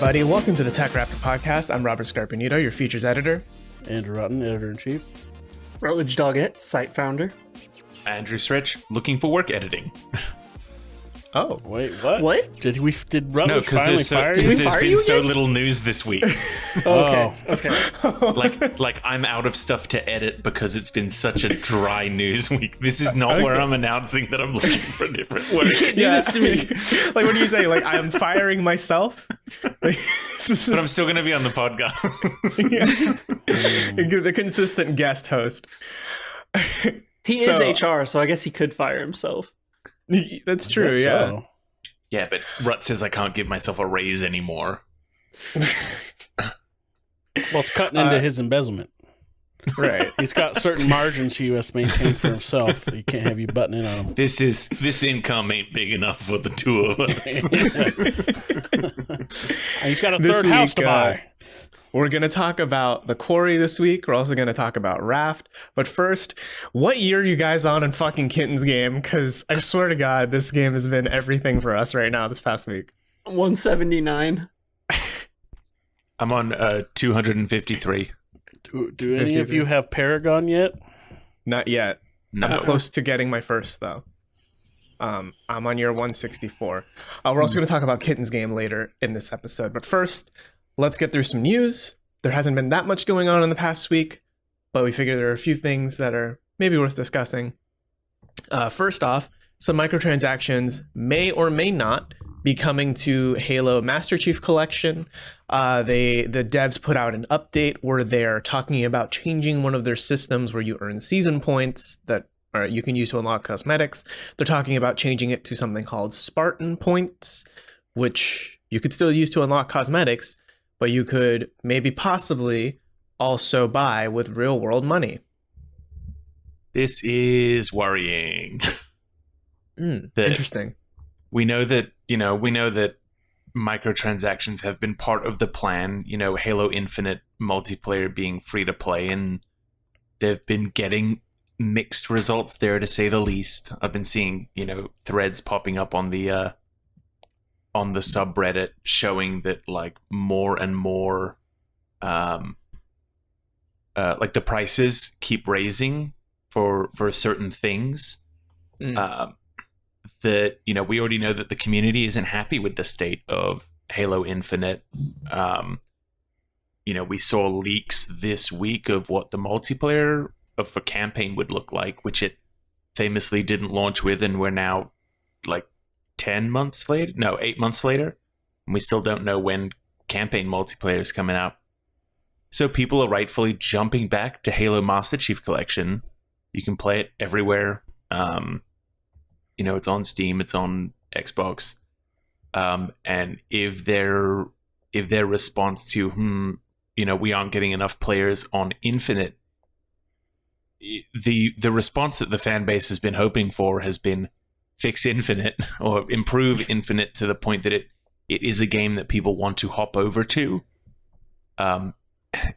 everybody. Welcome to the TechRaptor podcast. I'm Robert Scarpanito, your features editor. Andrew Rutten, editor-in-chief. Rutledge Doggett, site founder. Andrew Stretch, looking for work editing. Oh, Wait, what? What? Did Rutledge No, because finally there's, fire you? there's fire been you so again? little news this week. Okay. like I'm out of stuff to edit because it's been such a dry news week. This is not where I'm announcing that I'm looking for different work. Do this to me. Like, what do you say? Like, I'm firing myself? Like, But I'm still going to be on the podcast. the consistent guest host. He So- is HR, so I guess he could fire himself. That's true, Guess yeah. so. Yeah, but Rut says I can't give myself a raise anymore. Well, it's cutting into his embezzlement. Right. He's got certain margins he must maintain for himself. He can't have you butting in on him. This income ain't big enough for the two of us. And he's got a This third house week, to buy. We're going to talk about the Quarry this week. We're also going to talk about Raft. But first, what year are you guys on in fucking Kittens Game? Because I swear to God, this game has been everything for us right now this past week. 179. I'm on 253. Do any of you have Paragon yet? Not yet. No. I'm close to getting my first, though. I'm on year 164. We're also going to talk about Kittens Game later in this episode. But first, let's get through some news. There hasn't been that much going on in the past week, but we figure there are a few things that are maybe worth discussing. First off, some microtransactions may or may not be coming to Halo Master Chief Collection. The devs put out an update where they're talking about changing one of their systems where you earn season points that you can use to unlock cosmetics. They're talking about changing it to something called Spartan points, which you could still use to unlock cosmetics, but you could maybe possibly also buy with real world money. This is worrying. Interesting. We know that microtransactions have been part of the plan, Halo Infinite multiplayer being free to play, and they've been getting mixed results there, to say the least. I've been seeing, threads popping up on the subreddit showing that like more and more like the prices keep raising for certain things. That we already know that the community isn't happy with the state of Halo Infinite. We saw leaks this week of what the multiplayer of a campaign would look like, which it famously didn't launch with, and we're now like 8 months later, and we still don't know when campaign multiplayer is coming out. So people are rightfully jumping back to Halo Master Chief Collection. You can play it everywhere. It's on Steam, it's on Xbox. And if their response to, we aren't getting enough players on Infinite, the response that the fan base has been hoping for has been fix Infinite or improve Infinite to the point that it is a game that people want to hop over to. And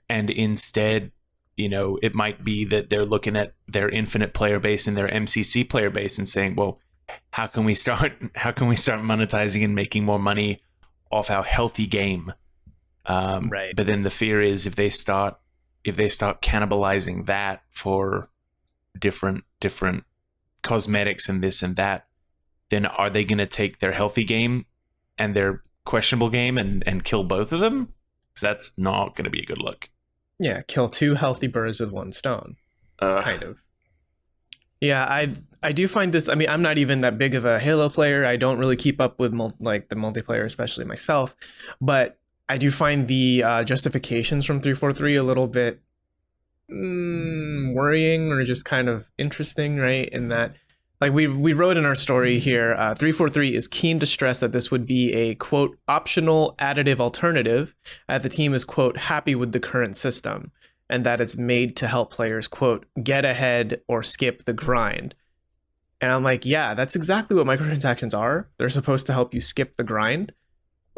instead, it might be that they're looking at their Infinite player base and their MCC player base and saying, well, how can we start monetizing and making more money off our healthy game? Right. But then the fear is if they start cannibalizing that for different cosmetics and this and that, then are they going to take their healthy game and their questionable game and kill both of them? Because that's not going to be a good look. Yeah, kill two healthy birds with one stone. Kind of. Yeah, I do find this. I mean, I'm not even that big of a Halo player. I don't really keep up with the multiplayer, especially myself. But I do find the justifications from 343 a little bit worrying, or just kind of interesting, right? In that, like we wrote in our story here, 343 is keen to stress that this would be a, quote, optional additive alternative, as the team is, quote, happy with the current system, and that it's made to help players, quote, get ahead or skip the grind. And I'm like, yeah, that's exactly what microtransactions are. They're supposed to help you skip the grind.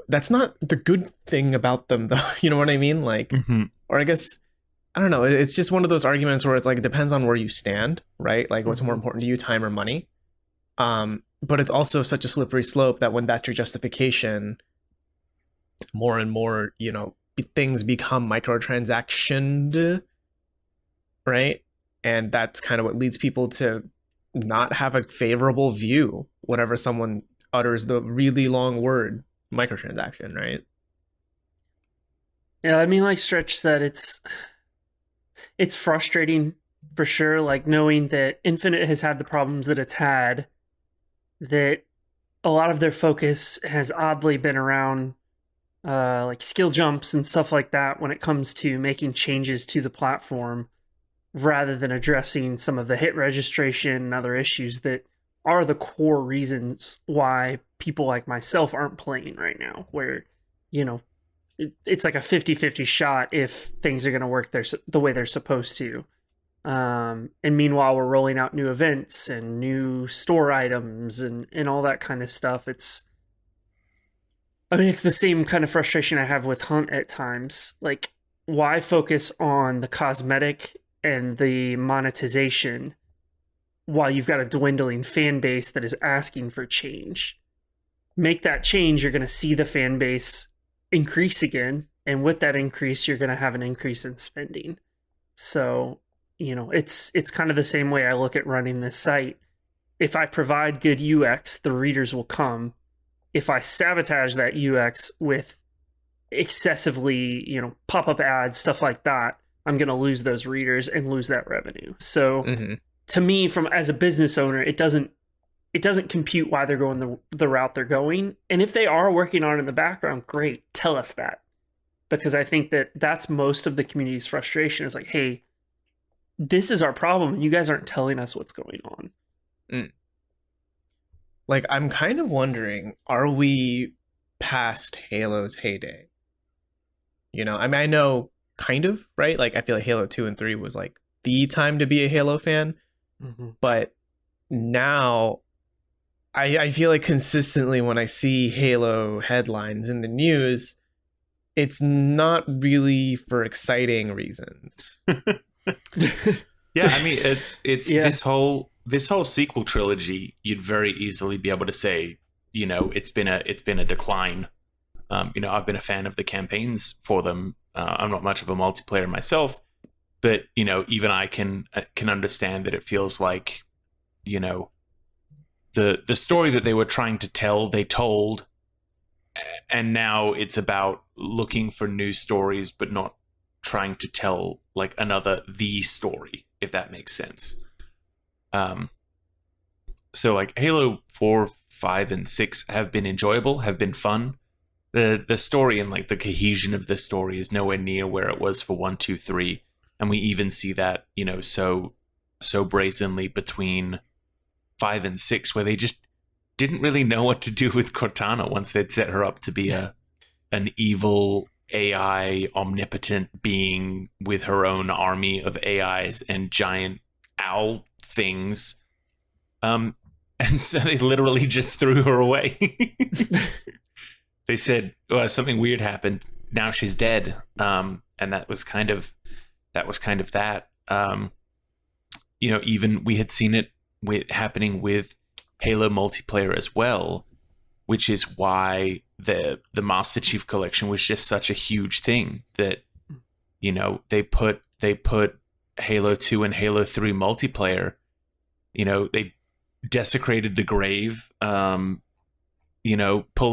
That's not the good thing about them, though. You know what I mean? Like, or I guess, I don't know. It's just one of those arguments where it's like, it depends on where you stand, right? Like, what's more important to you, time or money? But it's also such a slippery slope that when that's your justification, more and more, things become microtransactioned, right? And that's kind of what leads people to not have a favorable view whenever someone utters the really long word microtransaction, right? Yeah, I mean, like Stretch said, it's frustrating for sure, like knowing that Infinite has had the problems that it's had, that a lot of their focus has oddly been around like skill jumps and stuff like that when it comes to making changes to the platform, rather than addressing some of the hit registration and other issues that are the core reasons why people like myself aren't playing right now, where, it's like a 50-50 shot if things are going to work the way they're supposed to. And meanwhile, we're rolling out new events and new store items and all that kind of stuff. It's the same kind of frustration I have with Hunt at times. Like, why focus on the cosmetic and the monetization while you've got a dwindling fan base that is asking for change? Make that change, you're going to see the fan base increase again, and with that increase, you're going to have an increase in spending. So, it's kind of the same way I look at running this site. If I provide good UX, the readers will come. If I sabotage that UX with excessively, pop-up ads, stuff like that, I'm going to lose those readers and lose that revenue. So to me, as a business owner, it doesn't compute why they're going the route they're going. And if they are working on it in the background, great, tell us that. Because I think that's most of the community's frustration, is like, hey, this is our problem, and you guys aren't telling us what's going on. Like, I'm kind of wondering, are we past Halo's heyday? I know kind of, right? Like, I feel like Halo 2 and 3 was like the time to be a Halo fan. But now I feel like consistently when I see Halo headlines in the news, it's not really for exciting reasons. Yeah, I mean, it's this whole sequel trilogy. You'd very easily be able to say, it's been a decline. I've been a fan of the campaigns for them. I'm not much of a multiplayer myself, but even I can understand that it feels like, the story that they were trying to tell, they told, and now it's about looking for new stories, but not trying to tell like the story, if that makes sense. So like Halo 4, 5, and 6 have been enjoyable, have been fun. The story and like the cohesion of the story is nowhere near where it was for 1, 2, 3, and we even see that so brazenly between 5 and 6, where they just didn't really know what to do with Cortana once they'd set her up to be an evil AI omnipotent being with her own army of AIs and giant owl things. And so they literally just threw her away. They said, something weird happened. Now she's dead. And that was kind of that. Even we had seen it happening with Halo multiplayer as well, which is why the Master Chief Collection was just such a huge thing that they put Halo 2 and Halo 3 multiplayer. They desecrated the grave, pulled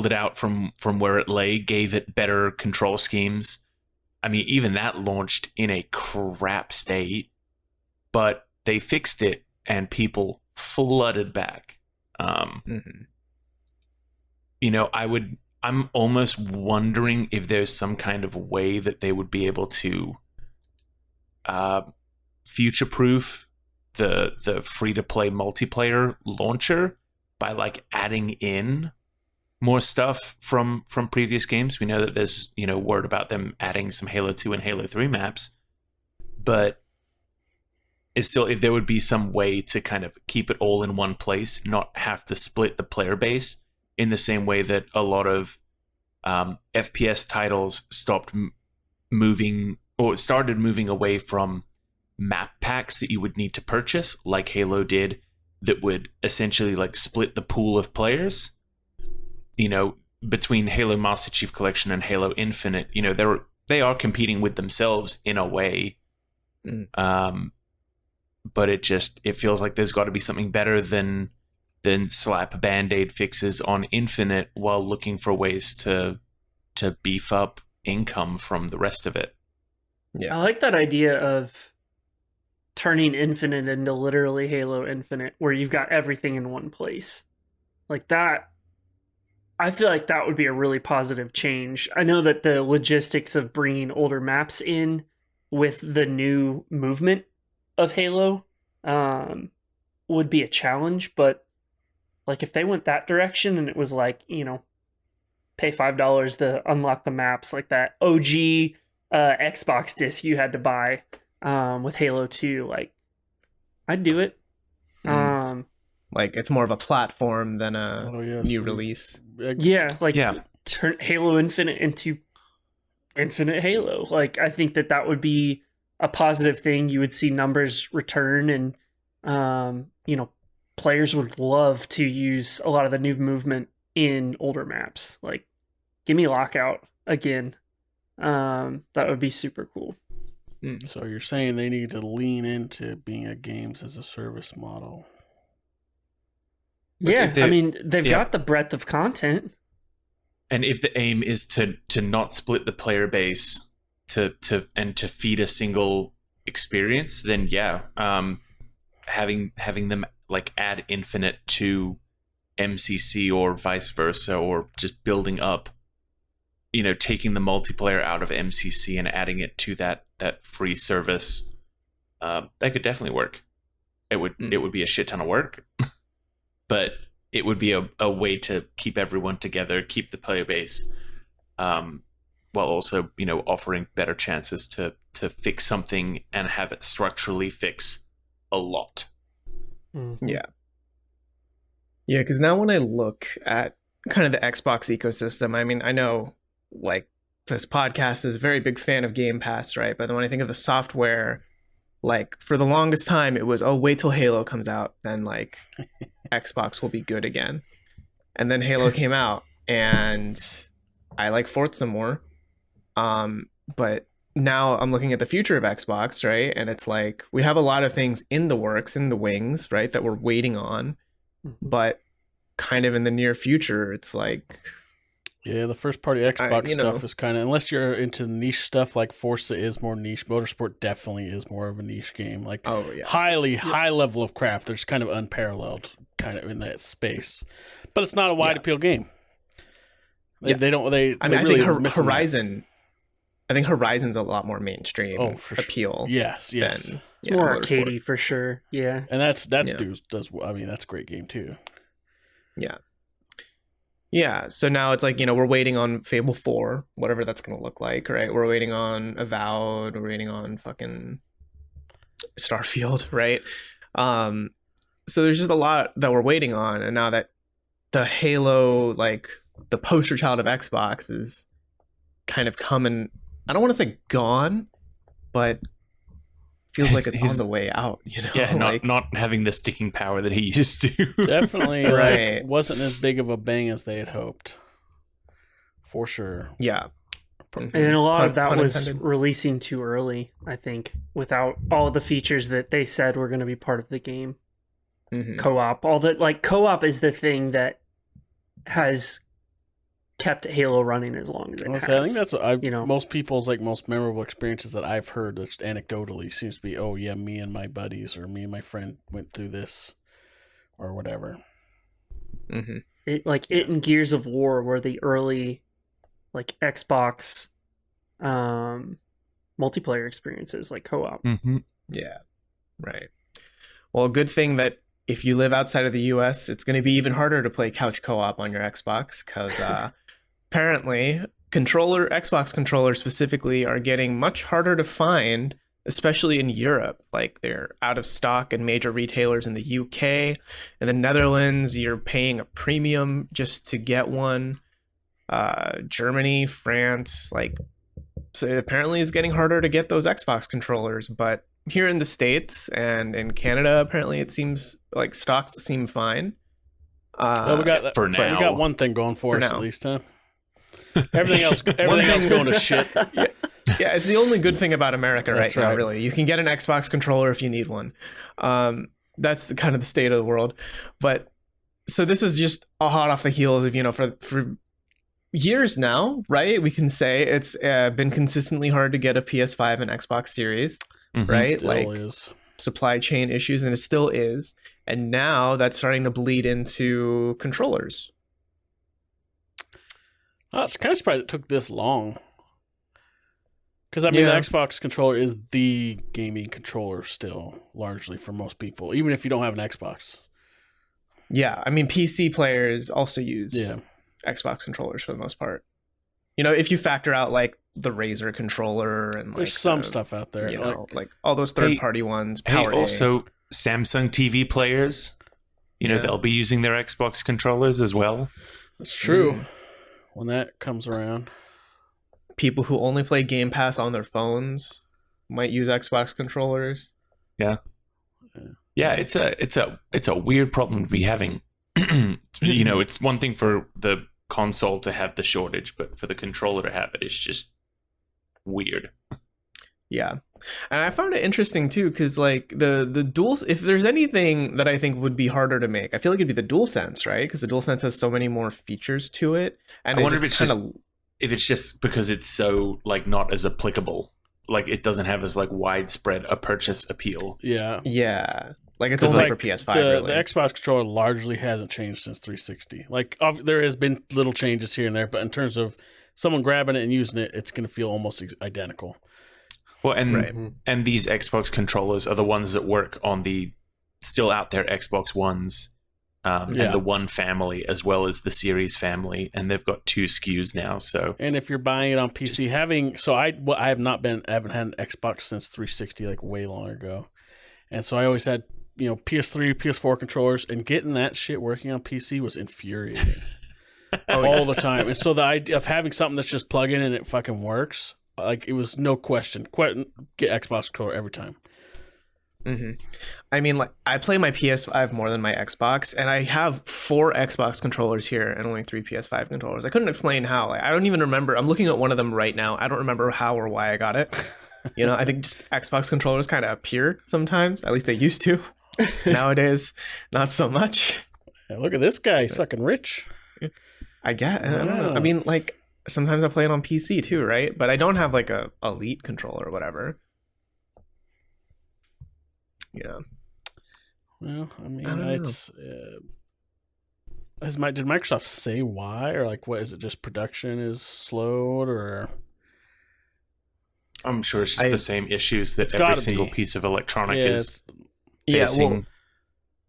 it out from where it lay, gave it better control schemes. I mean, even that launched in a crap state, but they fixed it and people flooded back. I'm almost wondering if there's some kind of way that they would be able to future-proof the free-to-play multiplayer launcher by like adding in more stuff from previous games. We know that there's word about them adding some Halo 2 and Halo 3 maps, but it's still, if there would be some way to kind of keep it all in one place, not have to split the player base in the same way that a lot of FPS titles stopped moving or started moving away from map packs that you would need to purchase, like Halo did, that would essentially like split the pool of players. between Halo Master Chief Collection and Halo Infinite, they are competing with themselves in a way. But it feels like there's got to be something better than slap Band-Aid fixes on Infinite while looking for ways to beef up income from the rest of it. Yeah. I like that idea of turning Infinite into literally Halo Infinite, where you've got everything in one place. Like that, I feel like that would be a really positive change. I know that the logistics of bringing older maps in with the new movement of Halo would be a challenge, but like if they went that direction and it was like, pay $5 to unlock the maps, like that OG Xbox disc you had to buy with Halo 2, like I'd do it. Like it's more of a platform than a new release. Turn Halo Infinite into Infinite Halo. Like I think that would be a positive thing. You would see numbers return, and players would love to use a lot of the new movement in older maps. Like give me Lockout again. That would be super cool. So you're saying they need to lean into being a games as a service model? Yeah, I mean, they've got the breadth of content. And if the aim is to not split the player base to feed a single experience, then having them like add Infinite to MCC or vice versa, or just building up, taking the multiplayer out of MCC and adding it to that free service, that could definitely work. It would be a shit ton of work. But it would be a way to keep everyone together, keep the player base, while also, offering better chances to fix something and have it structurally fix a lot. Yeah. Yeah, because now when I look at kind of the Xbox ecosystem, I mean, I know, like, this podcast is a very big fan of Game Pass, right? But then when I think of the software, like, for the longest time, it was, wait till Halo comes out, then, like, Xbox will be good again. And then Halo came out, and I like Forza more. But now I'm looking at the future of Xbox, right? And it's like, we have a lot of things in the works, in the wings, right, that we're waiting on. But kind of in the near future, it's like... Yeah, the first party Xbox stuff is kind of, unless you're into niche stuff, like Forza is more niche. Motorsport definitely is more of a niche game. Like high level of craft. There's kind of unparalleled kind of in that space, but it's not a wide appeal game. I think Horizon. I think Horizon's a lot more mainstream appeal. Yes. It's more arcadey for sure. Yeah, and that's that's a great game too. Yeah. Yeah, so now it's like, we're waiting on Fable 4, whatever that's going to look like, right? We're waiting on Avowed, we're waiting on fucking Starfield, right? So there's just a lot that we're waiting on, and now that the Halo, like, the poster child of Xbox is kind of coming, I don't want to say gone, but feels like it's on the way out, Yeah, not having the sticking power that he used to. Definitely, right. Wasn't as big of a bang as they had hoped. For sure. Yeah. And a lot of that was releasing too early, I think, without all the features that they said were going to be part of the game. Co-op. Co-op is the thing that has kept Halo running as long as it has. I think that's what most people's most memorable experiences that I've heard, just anecdotally, seems to be, me and my buddies or me and my friend went through this or whatever. It and Gears of War were the early Xbox multiplayer experiences, like co-op. Yeah, right. Well, a good thing that if you live outside of the US, it's going to be even harder to play couch co-op on your Xbox, because apparently Xbox controllers specifically are getting much harder to find, especially in Europe. Like, they're out of stock in major retailers in the UK. In the Netherlands, you're paying a premium just to get one. Germany, France, so it apparently is getting harder to get those Xbox controllers. But here in the States and in Canada, apparently it seems like stocks seem fine. We got for now. We got one thing going for us, now. at least, huh? Everything else going to shit. Yeah, it's the only good thing about America That's now, really. You can get an Xbox controller if you need one. That's kind of the state of the world. But so this is just hot off the heels of, for years now, right? We can say it's been consistently hard to get a PS5 and Xbox Series, right? Still is. Supply chain issues, and it still is. And now that's starting to bleed into controllers. I was kind of surprised it took this long. Because, the Xbox controller is the gaming controller still, largely, for most people, even if you don't have an Xbox. Yeah, PC players also use Xbox controllers for the most part. If you factor out, the Razer controller and, there's some stuff out there. all those third-party ones. Also, Samsung TV players, they'll be using their Xbox controllers as well. That's true. When that comes around. People who only play Game Pass on their phones might use Xbox controllers. Yeah, it's a weird problem to be having. It's one thing for the console to have the shortage, but for the controller to have it, it's just weird. Yeah, and I found it interesting too, because the dual, if there's anything that I think would be harder to make, I feel like it'd be the DualSense, right? Because the DualSense has so many more features to it, and I wonder if it's just because it's so not as applicable, it doesn't have as widespread a purchase appeal. Yeah, it's only for PS5. Really, the Xbox controller largely hasn't changed since 360. There has been little changes here and there, but in terms of someone grabbing it and using it, it's going to feel almost identical. Well, and these Xbox controllers are the ones that work on the still out there Xbox Ones. And the One family, as well as the Series family, and they've got 2 SKUs now. So, and if you're buying it on PC, I haven't had an Xbox since 360, way long ago, and so I always had PS3, PS4 controllers, and getting that shit working on PC was infuriating all the time. And so the idea of having something that's just plug in and it fucking works, it was no question, get Xbox controller every time. Mm-hmm. I play my PS5 more than my Xbox, and I have 4 Xbox controllers here and only 3 PS5 controllers. I couldn't explain how. I don't even remember. I'm looking at one of them right now. I don't remember how or why I got it. I think just Xbox controllers kind of appear sometimes. At least they used to. Nowadays, not so much. Hey, look at this guy. He's fucking rich. I don't know. Sometimes I play it on PC too, right? But I don't have a Elite controller or whatever. Yeah. Well, it's did Microsoft say why, or what is it? Just production is slowed, or I'm sure it's just the same issues that every single piece of electronic is facing.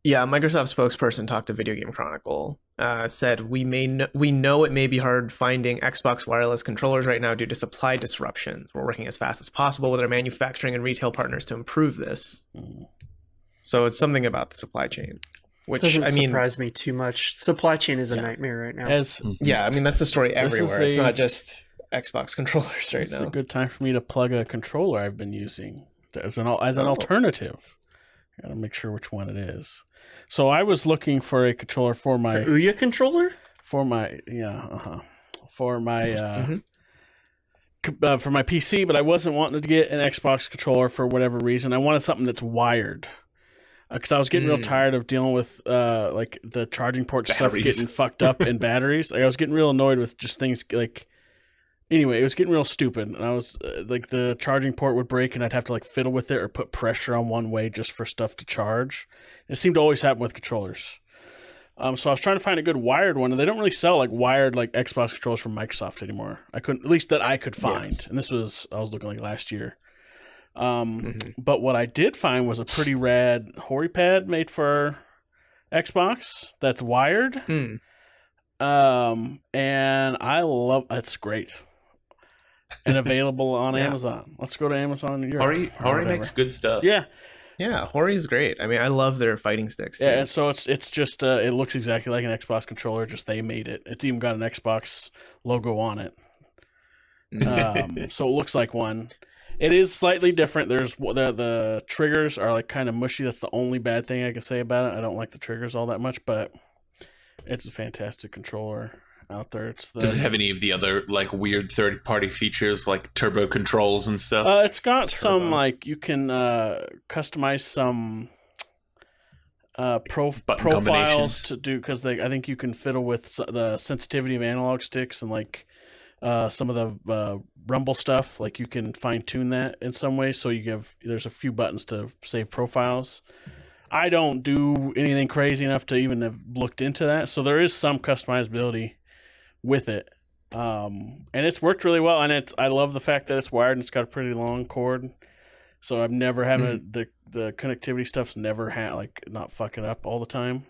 Microsoft spokesperson talked to Video Game Chronicle. Said we know it may be hard finding Xbox wireless controllers right now due to supply disruptions. We're working as fast as possible with our manufacturing and retail partners to improve this. So it's something about the supply chain, which doesn't surprise me too much. Supply chain is a nightmare right now. That's the story everywhere. It's not just Xbox controllers right now. It's a good time for me to plug a controller I've been using as an alternative. I gotta make sure which one it is. So I was looking for a controller for my Ouya controller for my for my PC, but I wasn't wanting to get an Xbox controller for whatever reason. I wanted something that's wired. Because I was getting real tired of dealing with the charging port stuff getting fucked up in batteries. I was getting real annoyed with just things anyway, it was getting real stupid. And I was the charging port would break and I'd have to fiddle with it or put pressure on one way just for stuff to charge. It seemed to always happen with controllers. So I was trying to find a good wired one, and they don't really sell wired Xbox controllers from Microsoft anymore. I couldn't, at least that I could find. Yeah. And I was looking last year. But what I did find was a pretty rad Hori pad made for Xbox that's wired. And I love it's great. And available on Amazon. Let's go to Amazon Europe. Hori makes good stuff. Yeah, Hori's great. I love their fighting sticks too. Yeah, and so it's just it looks exactly like an Xbox controller, just they made it. It's even got an Xbox logo on it. So it looks like one. It is slightly different. There's the triggers are kind of mushy. That's the only bad thing I can say about it. I don't like the triggers all that much, but it's a fantastic controller. out there. Does it have any of the other like weird third-party features like turbo controls and stuff? It's got some like you can customize some profiles to do, because I think you can fiddle with the sensitivity of analog sticks and like some of the rumble stuff. Like you can fine tune that in some way. So there's a few buttons to save profiles. I don't do anything crazy enough to even have looked into that. So there is some customizability with it. And it's worked really well. And I love the fact that it's wired and it's got a pretty long cord. So I've never had the connectivity stuff's never had not fucking up all the time.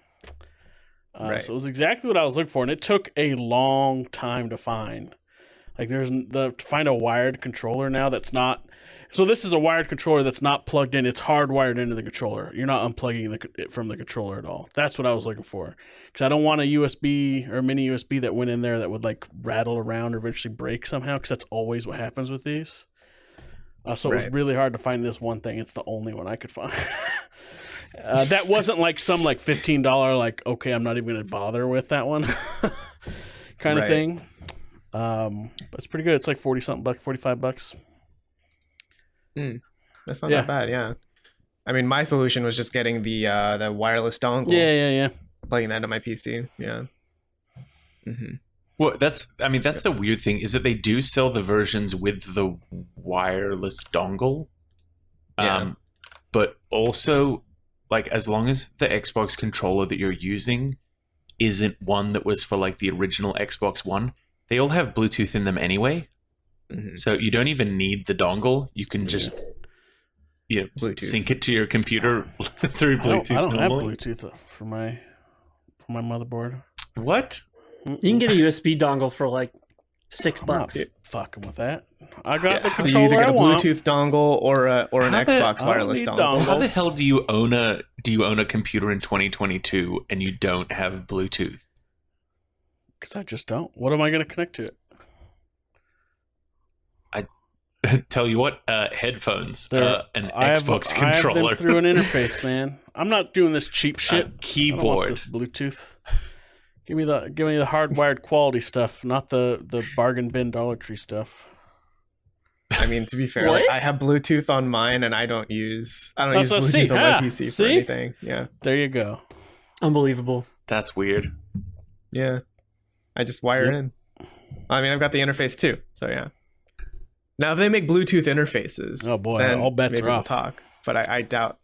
Right. So it was exactly what I was looking for. And it took a long time to find. Like to find a wired controller now that's not. So this is a wired controller that's not plugged in. It's hardwired into the controller. You're not unplugging it from the controller at all. That's what I was looking for. Because I don't want a USB or a mini USB that went in there that would like rattle around or eventually break somehow. Because that's always what happens with these. So it was really hard to find this one thing. It's the only one I could find. That wasn't like some like $15 like, okay, I'm not even going to bother with that one kind of thing. But it's pretty good. It's like $45. That's not that bad, yeah. I mean, my solution was just getting the wireless dongle. Yeah. Plugging that into my PC, yeah. Mm-hmm. Well, that's the weird thing is that they do sell the versions with the wireless dongle. But also, like, as long as the Xbox controller that you're using isn't one that was for like the original Xbox One, they all have Bluetooth in them anyway. Mm-hmm. So you don't even need the dongle. You can just sync it to your computer through Bluetooth. I don't have Bluetooth for my motherboard. What? You can get a USB dongle for like $6. I'm not fucking with that. I got the controller. controller. So you either get a want. Bluetooth dongle or an Xbox wireless dongle. How the hell do you own a computer in 2022 and you don't have Bluetooth? Because I just don't. What am I going to connect to it? Tell you what, headphones, an Xbox controller. I have them through an interface, man. I'm not doing this cheap shit. Keyboard. I don't want this Bluetooth. Give me the hardwired quality stuff, not the bargain bin Dollar Tree stuff. I mean, to be fair, like, I have Bluetooth on mine, and I don't use Bluetooth on my PC for anything. Yeah, there you go. Unbelievable. That's weird. Yeah, I just wire in. I mean, I've got the interface too, so yeah. Now, if they make Bluetooth interfaces, oh boy, then all bets maybe are off. We'll talk, but I doubt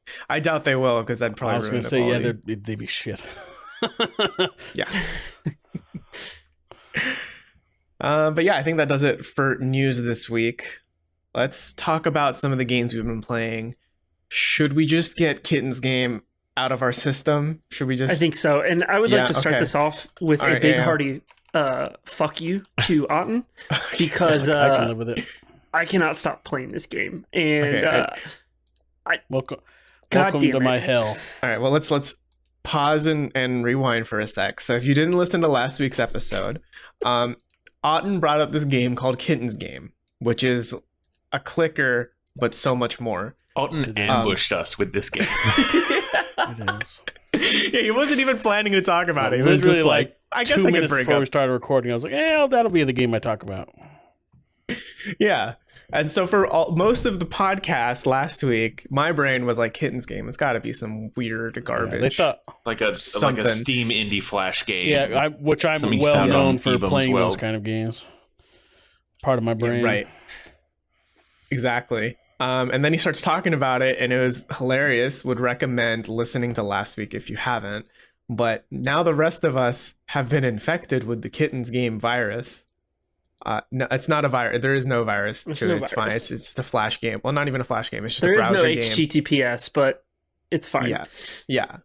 they will, because that'd probably ruin the quality. I was going to say, they'd be shit. Yeah. But yeah, I think that does it for news this week. Let's talk about some of the games we've been playing. Should we just get Kittens Game out of our system? Should we just? I think so. And I would like to start this off with a big hearty fuck you to Otten, because I can live with it. I cannot stop playing this game. And welcome to my hell. All right, well, let's pause and rewind for a sec. So if you didn't listen to last week's episode, Otten brought up this game called Kittens Game, which is a clicker, but so much more. Otten ambushed us with this game. It is. Yeah, he wasn't even planning to talk about it. He was just really like I guess I could bring before up. we started recording, I was like, that'll be the game I talk about. Yeah. And so for most of the podcast last week, my brain was like, Kittens Game. It's got to be some weird garbage. They thought like a Steam indie flash game. Yeah, which I'm well known for playing those kind of games. Part of my brain. Yeah, right. Exactly. And then he starts talking about it, and it was hilarious. Would recommend listening to last week if you haven't. But now the rest of us have been infected with the Kittens Game virus. No, it's not a virus. There is no virus to it. It's fine. It's just a flash game. Well, not even a flash game. It's just a browser game. There is no HTTPS, but it's fine. Yeah.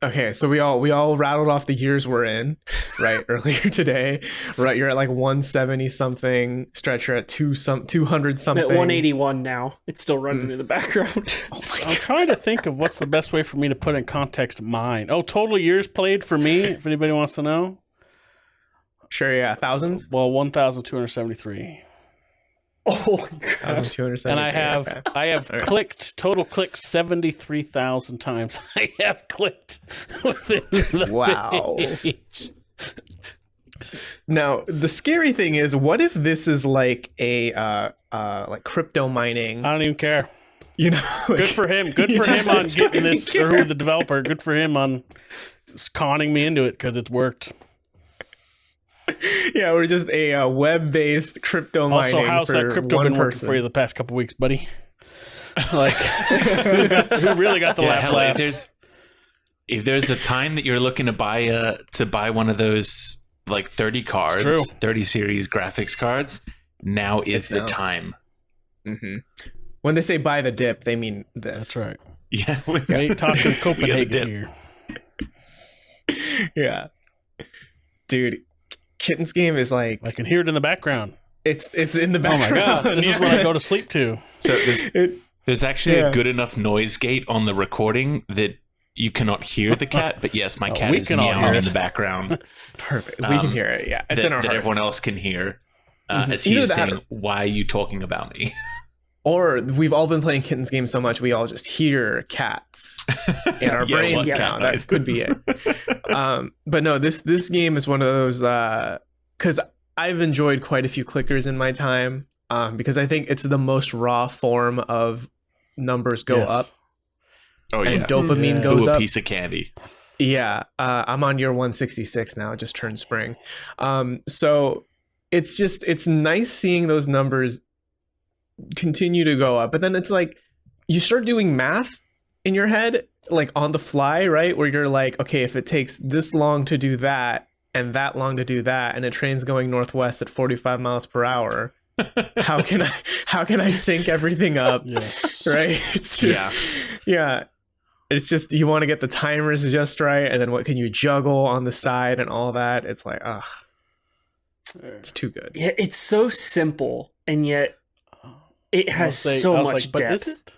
Okay, so we all rattled off the years we're in, right? Earlier today, right? You're at like 170 something. Stretcher at 200 something. At 181 now. It's still running in the background. I'm trying to think of what's the best way for me to put in context mine. Oh, total years played for me. If anybody wants to know. Sure, yeah, thousands. Well, 1,273. Oh, God. And I have clicked total clicks 73,000 times. I have clicked within the page. Now, the scary thing is, what if this is like a like crypto mining? I don't even care. You know, like, good for him. Good for him on getting this, or who the developer. Good for him on conning me into it because it's worked. Yeah, we're just a web-based crypto mining. Also, how's that crypto been working for you the past couple weeks, buddy? Like, who really got the laugh? If there's a time that you're looking to buy one of those like 30 cards, 30 series graphics cards, now is the time. Mm-hmm. When they say buy the dip, they mean this. That's right. Yeah, we ain't talking Copenhagen here. Yeah, dude, Kittens Game is like, I can hear it in the background. It's in the background. Oh my god, this is what I go to sleep to. So there's actually a good enough noise gate on the recording that you cannot hear the cat, but yes, my cat is meowing in the background. Perfect. We can hear it. Yeah, it's in our hearts. That everyone else can hear as he is saying, "Why are you talking about me?" Or we've all been playing Kittens Game so much we all just hear cats in our brains now. That could be it. But no, this game is one of those because I've enjoyed quite a few clickers in my time because I think it's the most raw form of numbers go up. Oh yeah, and dopamine goes up. A piece of candy. Yeah, I'm on year 166 now. It just turned spring. So it's nice seeing those numbers continue to go up, but then it's like you start doing math in your head like on the fly, right? Where you're like, okay, if it takes this long to do that and that long to do that, and a train's going northwest at 45 miles per hour, how can I sync everything up? Right? It's just, yeah. It's just you want to get the timers just right, and then what can you juggle on the side and all that? It's like, it's too good. Yeah, it's so simple, and yet it has so much depth. But is it?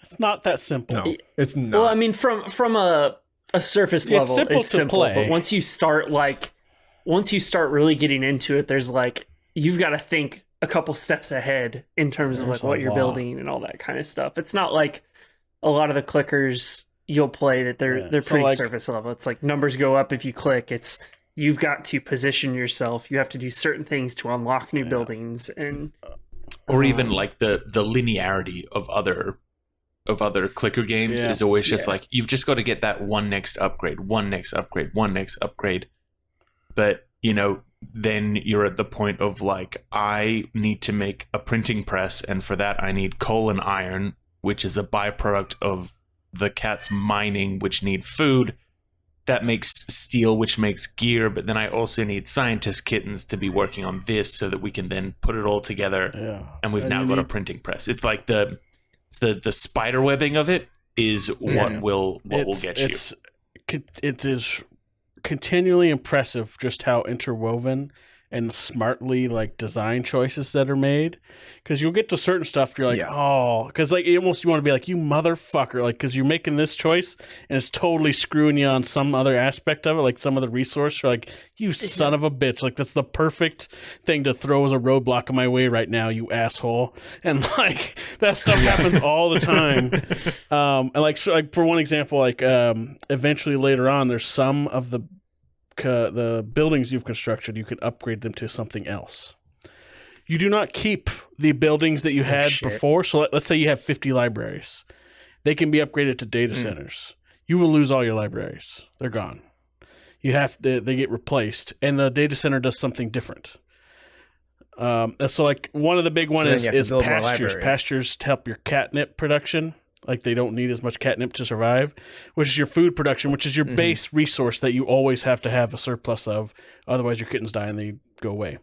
It's not that simple. No, it's not. Well, I mean, from a surface level, it's simple. Play. But once you start really getting into it, there's like you've got to think a couple steps ahead in terms of like what you're building and all that kind of stuff. It's not like a lot of the clickers you'll play that they're pretty surface level. It's like numbers go up if you click. It's you've got to position yourself. You have to do certain things to unlock new buildings and. Or even like the linearity of other clicker games is always just like you've just got to get that one next upgrade. But then you're at the point of like, I need to make a printing press, and for that I need coal and iron, which is a byproduct of the cats mining, which need food. That makes steel, which makes gear, but then I also need scientist kittens to be working on this so that we can then put it all together, and we've now got a printing press. It's like the spider webbing of it is what will get you. It is continually impressive just how interwoven and smartly like design choices that are made, because you'll get to certain stuff you're like because like you want to be like, you motherfucker, like because you're making this choice and it's totally screwing you on some other aspect of it, like some other resource. You're like, you son of a bitch, like that's the perfect thing to throw as a roadblock in my way right now, you asshole. And like that stuff happens all the time. And like for one example, like eventually later on there's some of the buildings you've constructed, you can upgrade them to something else. You do not keep the buildings that you had before. So let's say you have 50 libraries. They can be upgraded to data centers. You will lose all your libraries. They're gone. They get replaced, and the data center does something different. So like one of the big ones is pastures. Pastures to help your catnip production. Like they don't need as much catnip to survive, which is your food production, which is your base resource that you always have to have a surplus of. Otherwise your kittens die and they go away.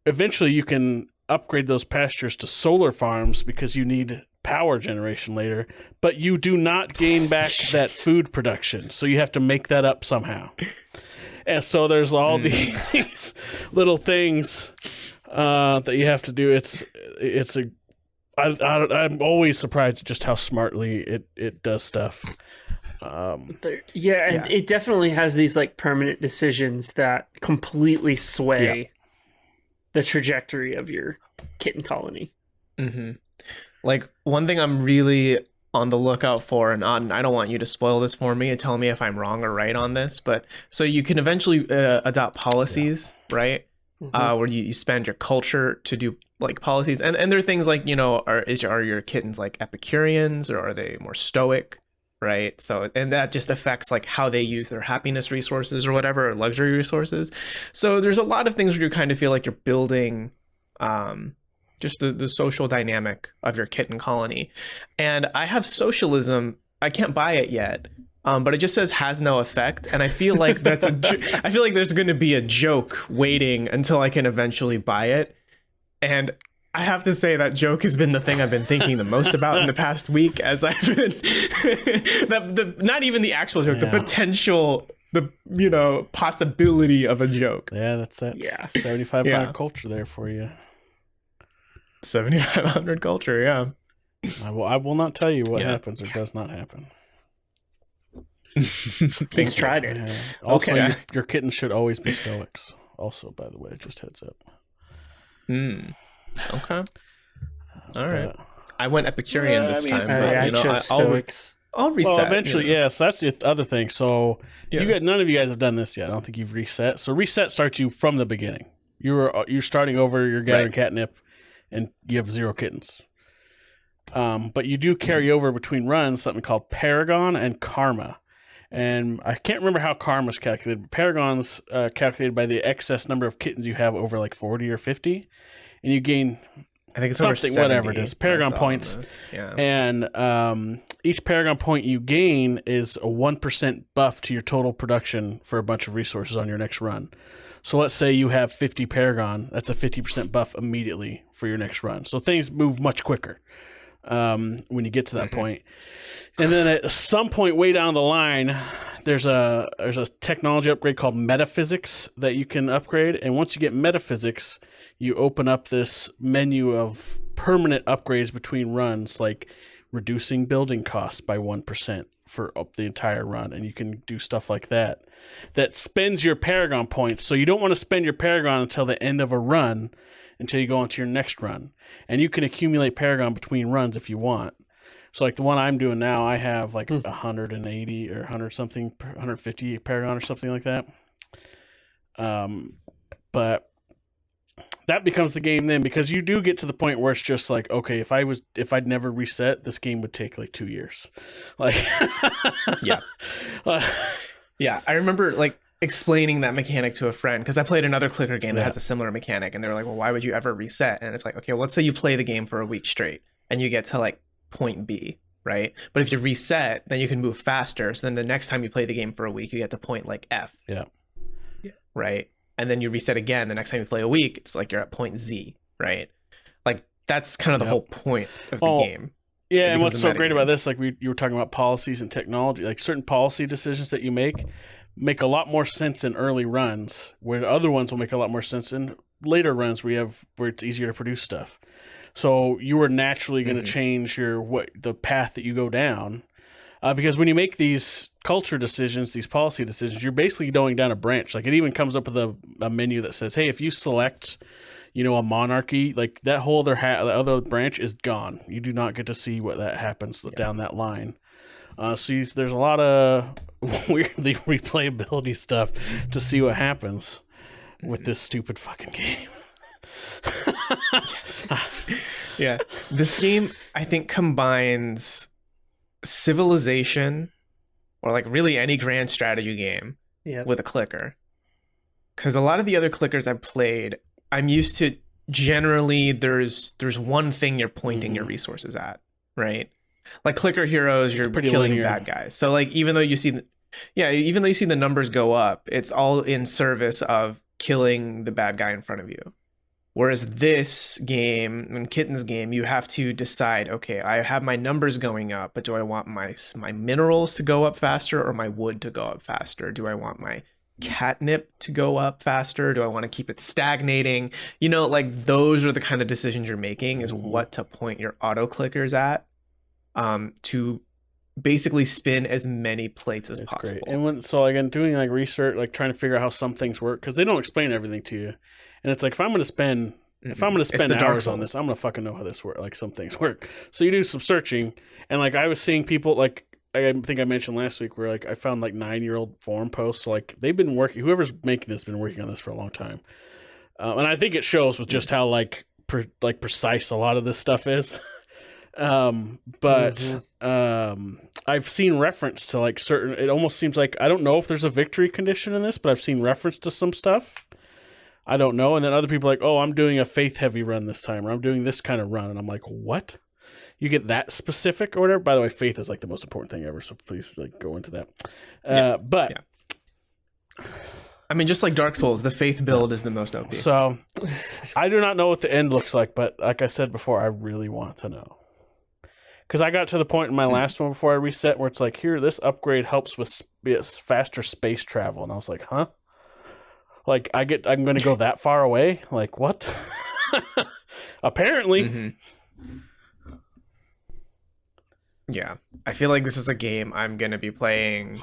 Eventually you can upgrade those pastures to solar farms because you need power generation later, but you do not gain back that food production. So you have to make that up somehow. And so there's all these little things that you have to do. I'm always surprised at just how smartly it does stuff. It definitely has these like permanent decisions that completely sway the trajectory of your kitten colony. Like one thing I'm really on the lookout for, and I don't want you to spoil this for me and tell me if I'm wrong or right on this, but so you can eventually adopt policies, right? Where you spend your culture to do like policies, and there are things like, you know, are your kittens like Epicureans, or are they more stoic, right? So, and that just affects like how they use their happiness resources or whatever, or luxury resources. So there's a lot of things where you kind of feel like you're building just the social dynamic of your kitten colony. And I have socialism. I can't buy it yet, but it just says has no effect. And I feel like I feel like there's going to be a joke waiting until I can eventually buy it. And I have to say that joke has been the thing I've been thinking the most about in the past week, as I've been not even the actual joke, the potential, possibility of a joke. Yeah, that's 7,500 culture there for you. 7,500 culture, yeah. I will not tell you what happens or does not happen. He's tried it. Yeah. Also, your kittens should always be stoics. Also, by the way, just heads up. Okay. All right. I went Epicurean this time. But, stoics. I'll reset. Well, eventually, So that's the other thing. So none of you guys have done this yet. I don't think you've reset. So reset starts you from the beginning. You're starting over. You're gathering catnip, and you have 0 kittens. But you do carry over between runs something called Paragon and Karma. And I can't remember how Karma's calculated, but Paragon's calculated by the excess number of kittens you have over like 40 or 50. And you gain, I think it's something, over 70, whatever it is, Paragon points. And each Paragon point you gain is a 1% buff to your total production for a bunch of resources on your next run. So let's say you have 50 Paragon, that's a 50% buff immediately for your next run. So things move much quicker when you get to that point. And then at some point way down the line, there's a technology upgrade called Metaphysics that you can upgrade. And once you get Metaphysics, you open up this menu of permanent upgrades between runs, like reducing building costs by 1% for up the entire run. And you can do stuff like that. That spends your Paragon points. So you don't want to spend your Paragon until the end of a run, until you go on to your next run. And you can accumulate Paragon between runs if you want. So like the one I'm doing now, I have like 180 or 100 something, 150 Paragon or something like that. But that becomes the game then, because you do get to the point where it's just like, okay, if I'd never reset, this game would take like 2 years. Like, yeah. I remember like explaining that mechanic to a friend, because I played another clicker game that has a similar mechanic, and they were like, well, why would you ever reset? And it's like, okay, well, let's say you play the game for a week straight and you get to like point B, right? But if you reset, then you can move faster. So then the next time you play the game for a week, you get to point like F. Yeah. Right. And then you reset again. The next time you play a week, it's like you're at point Z, right? Like that's kind of the whole point of the game. Yeah, and what's so great about this, like you were talking about policies and technology, like certain policy decisions that you make a lot more sense in early runs, where other ones will make a lot more sense in later runs where it's easier to produce stuff. So you are naturally going to change the path that you go down, because when you make these culture decisions, these policy decisions, you're basically going down a branch. Like it even comes up with a menu that says, hey, if you select, a monarchy, like that whole the other branch is gone. You do not get to see what that happens down that line. So there's a lot of weirdly replayability stuff to see what happens with this stupid fucking game. Yeah, this game I think combines Civilization, or like really any grand strategy game, with a clicker. Because a lot of the other clickers I've played, I'm used to generally there's one thing you're pointing your resources at, right? Like Clicker Heroes, you're killing bad guys. So like even though you see the numbers go up, it's all in service of killing the bad guy in front of you. Whereas this game, in Kittens Game, you have to decide, okay, I have my numbers going up, but do I want my minerals to go up faster or my wood to go up faster? Do I want my catnip to go up faster? Do I want to keep it stagnating? Like those are the kind of decisions you're making, is what to point your auto clickers at, to basically spin as many plates as possible. Great. And doing like research, like trying to figure out how some things work, because they don't explain everything to you. And it's like, if I'm going to spend If I'm going to spend hours on this, I'm going to fucking know how this works. Like some things work. So you do some searching, and like I was seeing people like I think I mentioned last week where like I found like 9-year-old forum posts. So, like they've been working. Whoever's making this has been working on this for a long time, and I think it shows with just how precise a lot of this stuff is. I've seen reference to like certain. It almost seems like I don't know if there's a victory condition in this, but I've seen reference to some stuff. I don't know. And then other people are like, oh, I'm doing a faith heavy run this time, or I'm doing this kind of run. And I'm like, what? You get that specific or whatever? By the way, faith is like the most important thing ever. So please like go into that. Yes. I mean, just like Dark Souls, the faith build is the most OP. So I do not know what the end looks like, but like I said before, I really want to know. Because I got to the point in my last one before I reset where it's like, here, this upgrade helps with faster space travel. And I was like, huh? Like, I'm going to go that far away? Like, what? Apparently. Mm-hmm. Yeah. I feel like this is a game I'm going to be playing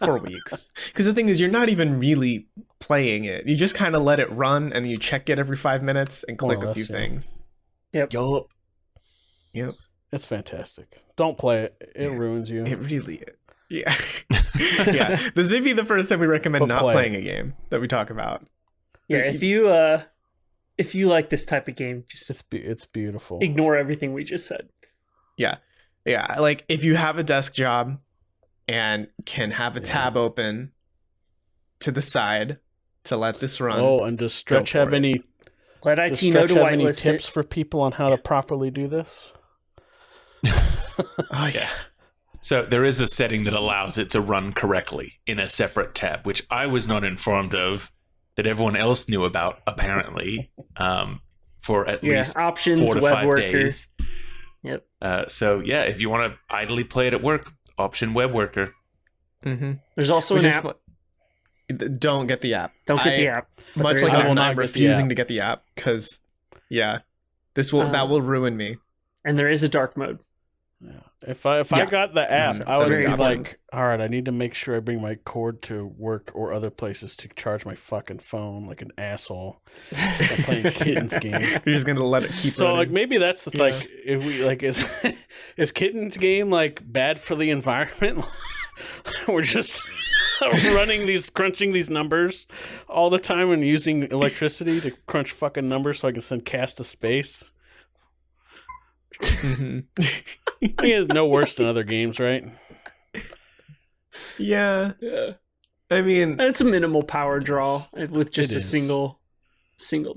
for weeks. Because the thing is, you're not even really playing it. You just kind of let it run, and you check it every 5 minutes and click a few things. Yep. Yep. It's fantastic. Don't play it. It ruins you. It really is. Yeah. Yeah. This may be the first time we recommend not playing a game that we talk about. Yeah, if you like this type of game, just it's beautiful. Ignore everything we just said. Yeah. Yeah, like if you have a desk job and can have a tab open to the side to let this run. Oh, and does Stretch have any let IT know to whitelist tips for people on how to properly do this? Oh yeah. So there is a setting that allows it to run correctly in a separate tab, which I was not informed of, that everyone else knew about, apparently, for at least options, 4 to web 5 worker. days. Yep. So yeah, if you want to idly play it at work, option web worker. Mm-hmm. There's also an app. Don't get the app. Don't get the app. Much like I'm refusing to get the app because, that will ruin me. And there is a dark mode. Yeah. If I got the app, I would be like, all right, I need to make sure I bring my cord to work or other places to charge my fucking phone like an asshole. I'm playing Kittens Game. You're just gonna let it keep. So running. like maybe that's like if we like is Kittens Game like bad for the environment? We're just crunching these numbers all the time and using electricity to crunch fucking numbers so I can send Cast to space. Mm-hmm. I think it's no worse than other games, right? Yeah. I mean, it's a minimal power draw with just a single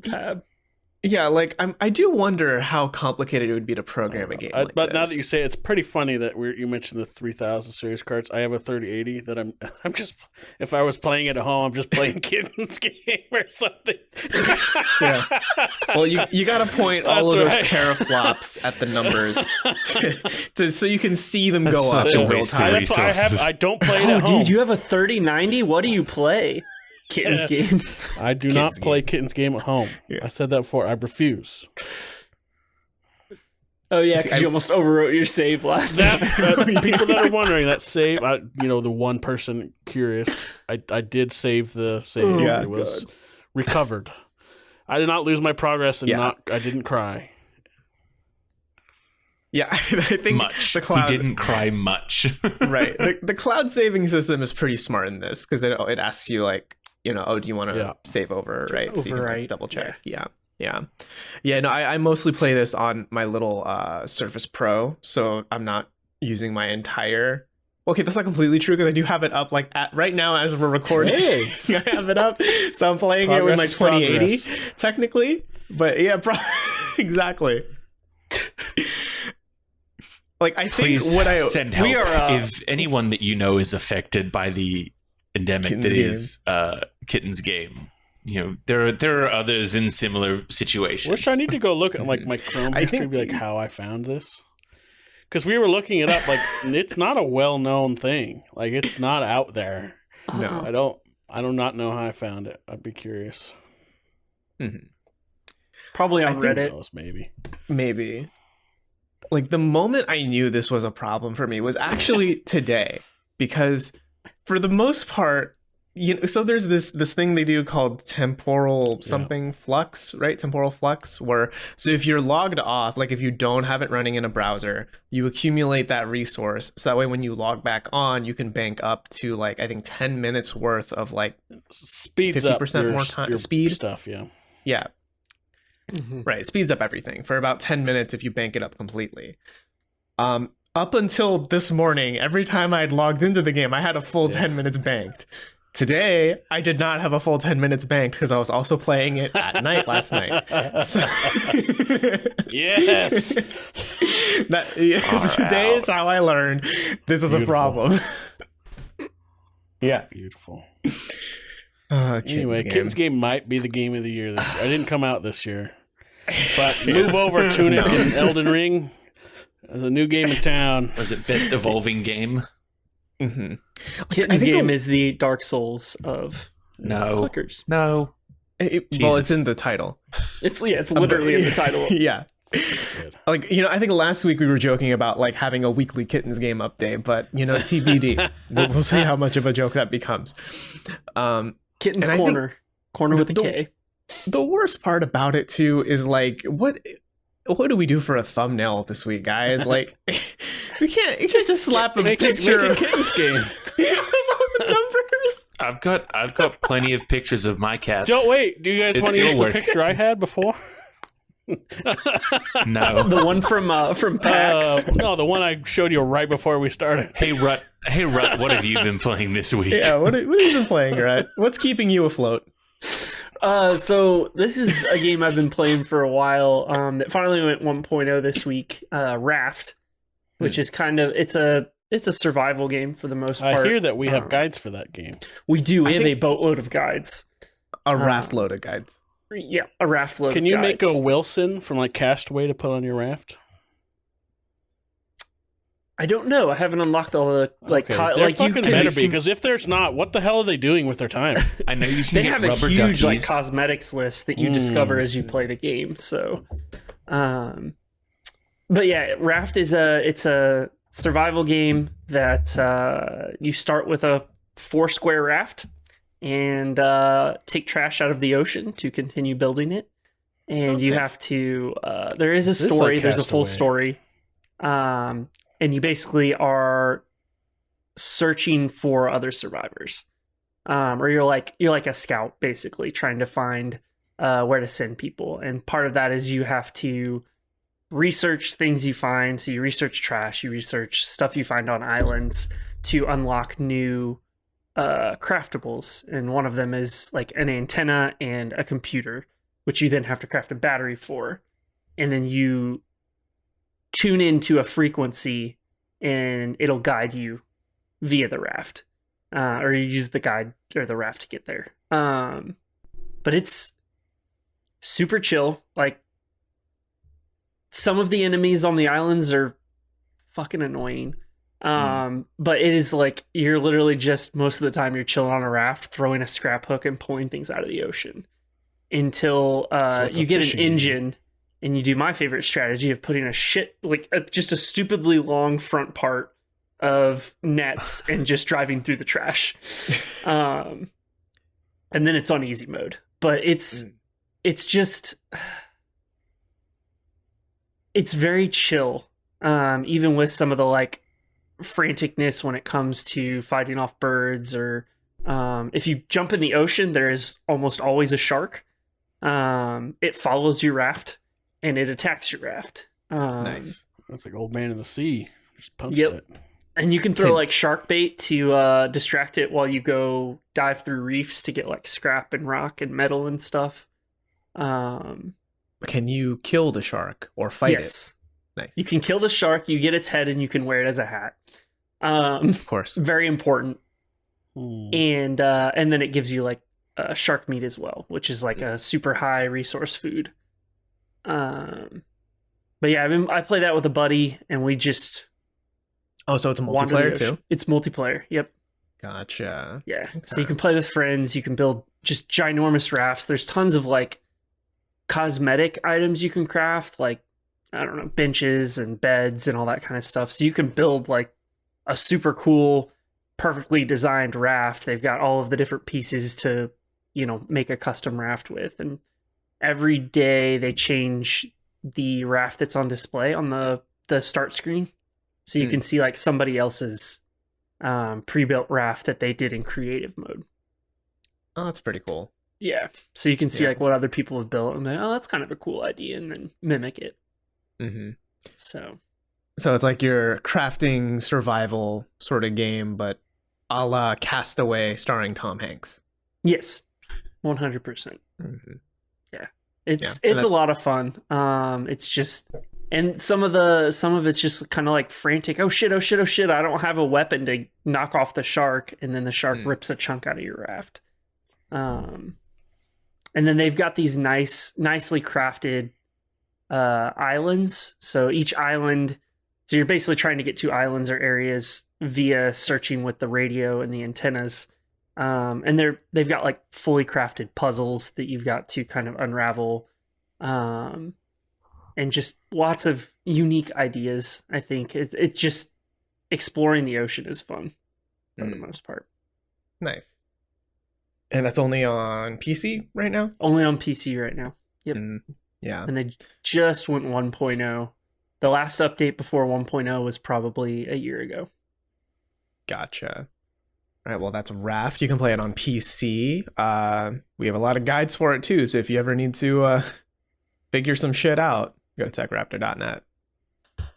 tab. Yeah, like I do wonder how complicated it would be to program a game. But now that you say it, it's pretty funny that you mentioned the 3000 series cards. I have a 3080 that I'm just, if I was playing it at home, I'm just playing Kittens Game or something. Yeah. Well, you got to point all of those teraflops at the numbers so you can see them go up in real time. I don't play it at home. Dude, you have a 3090? What do you play? Kittens Game. I do not play Kittens Game at home. Yeah. I said that before. I refuse. Oh yeah, because you almost overwrote your save last time. People that are wondering, that save, the one person curious, I did save the save. It was recovered. I did not lose my progress and I didn't cry. Yeah, I think much. The cloud he didn't cry much. Right. The cloud saving system is pretty smart in this because it asks you like, do you want to save over, right? So you can like, double check. Yeah. No, I mostly play this on my little Surface Pro, so I'm not using my entire. Okay, that's not completely true because I do have it up like right now as we're recording. Hey. I have it up, so I'm playing it with my 2080 technically. But yeah, exactly. Like I think send help if anyone that you know is affected by the endemic is Kittens Game. There are others in similar situations. Which I need to go look at like my Chrome history to be like how I found this. Because we were looking it up, like it's not a well-known thing. Like it's not out there. No, I do not know how I found it. I'd be curious. Mm-hmm. Probably on Reddit. Maybe. Like the moment I knew this was a problem for me was actually today, because for the most part, so there's this thing they do called temporal something flux, right? Temporal flux, where so if you're logged off, like if you don't have it running in a browser, you accumulate that resource. So that way when you log back on, you can bank up to like I think 10 minutes worth of like speeds 50% up more time speed stuff, Yeah. Mm-hmm. Right, it speeds up everything for about 10 minutes if you bank it up completely. Up until this morning, every time I'd logged into the game, I had a full 10 minutes banked. Today, I did not have a full 10 minutes banked because I was also playing it at night last night. So yes. Today is how I learned this is a problem. Yeah. Beautiful. Anyway, Kittens Game might be the game of the year. I didn't come out this year. But move over, Tunic and Elden Ring. There's a new game in town. Was it Best Evolving Game? Mm-hmm. Kittens Game is the Dark Souls of clickers. No. Well, it's in the title. It's literally in the title. Yeah. Like, I think last week we were joking about like having a weekly Kittens Game update, but TBD. We'll see how much of a joke that becomes. Kittens Corner. Corner with a K. The worst part about it too is like what do we do for a thumbnail this week, guys? Like, you can't just slap a picture of Kittens Game. the numbers. I've got plenty of pictures of my cats. Don't wait. Do you guys want to use the picture I had before? No, the one from PAX. No, the one I showed you right before we started. Hey Rut, what have you been playing this week? Yeah, what have you been playing, Rut? What's keeping you afloat? So this is a game I've been playing for a while. That finally went 1.0 this week. Raft, which is kind of it's a survival game for the most part. I hear that we have guides for that game. We do. We have a boatload of guides. A raft load of guides. Yeah, a raft load. Can of you guides. make a Wilson from like Castaway to put on your raft? I don't know. I haven't unlocked all the you better be, because if there's not, what the hell are they doing with their time? I know you can they get have a rubber huge duckies. like cosmetics list that you discover as you play the game. So, but yeah, Raft is a survival game that you start with a 4-square raft and take trash out of the ocean to continue building it, and you have to. There is a story. There's a full story. And you basically are searching for other survivors, or you're like a scout, basically trying to find where to send people. And part of that is you have to research things you find. So you research trash, you research stuff you find on islands to unlock new craftables. And one of them is like an antenna and a computer, which you then have to craft a battery for. And then you tune into a frequency and it'll guide you via the raft, or you use the guide or the raft to get there. But it's super chill. Like, some of the enemies on the islands are fucking annoying. But it is like, you're literally just, most of the time you're chilling on a raft, throwing a scrap hook and pulling things out of the ocean until you get an engine. And you do my favorite strategy of putting just a stupidly long front part of nets and just driving through the trash. And then it's on easy mode. But it's just, it's very chill. Even with some of the like franticness when it comes to fighting off birds, or if you jump in the ocean, there is almost always a shark. It follows your raft. And it attacks your raft. Nice. That's like Old Man in the Sea. Just punch it. And you can throw like shark bait to distract it while you go dive through reefs to get like scrap and rock and metal and stuff. Can you kill the shark or fight it? Nice. You can kill the shark. You get its head and you can wear it as a hat. Of course. Very important. And then it gives you like shark meat as well, which is like a super high resource food. But yeah, I play that with a buddy, and we just so it's a multiplayer too? It's multiplayer. Yep. Gotcha. Yeah. Okay. So you can play with friends. You can build just ginormous rafts. There's tons of like cosmetic items you can craft, like, I don't know, benches and beds and all that kind of stuff. So you can build like a super cool perfectly designed raft. They've got all of the different pieces to, make a custom raft with. And every day they change the raft that's on display on the start screen. So you can see like somebody else's pre-built raft that they did in creative mode. Oh, that's pretty cool. Yeah. So you can see like what other people have built and then, that's kind of a cool idea, and then mimic it. Mm-hmm. So it's like your crafting survival sort of game, but a la Castaway starring Tom Hanks. Yes. 100%. Mm-hmm. Yeah. It's a lot of fun. It's just, and some of it's just kind of like frantic. Oh shit. I don't have a weapon to knock off the shark. And then the shark rips a chunk out of your raft. And then they've got these nicely crafted islands. So each island, so you're basically trying to get to islands or areas via searching with the radio and the antennas. And they've got like fully crafted puzzles that you've got to kind of unravel. And just lots of unique ideas. I think it's just exploring the ocean is fun for the most part. Nice. And that's only on PC right now? Only on PC right now. Yep. Yeah. And they just went 1.0. The last update before 1.0 was probably a year ago. Gotcha. All right, well, that's Raft. You can play it on PC. We have a lot of guides for it, too. So if you ever need to figure some shit out, go to TechRaptor.net.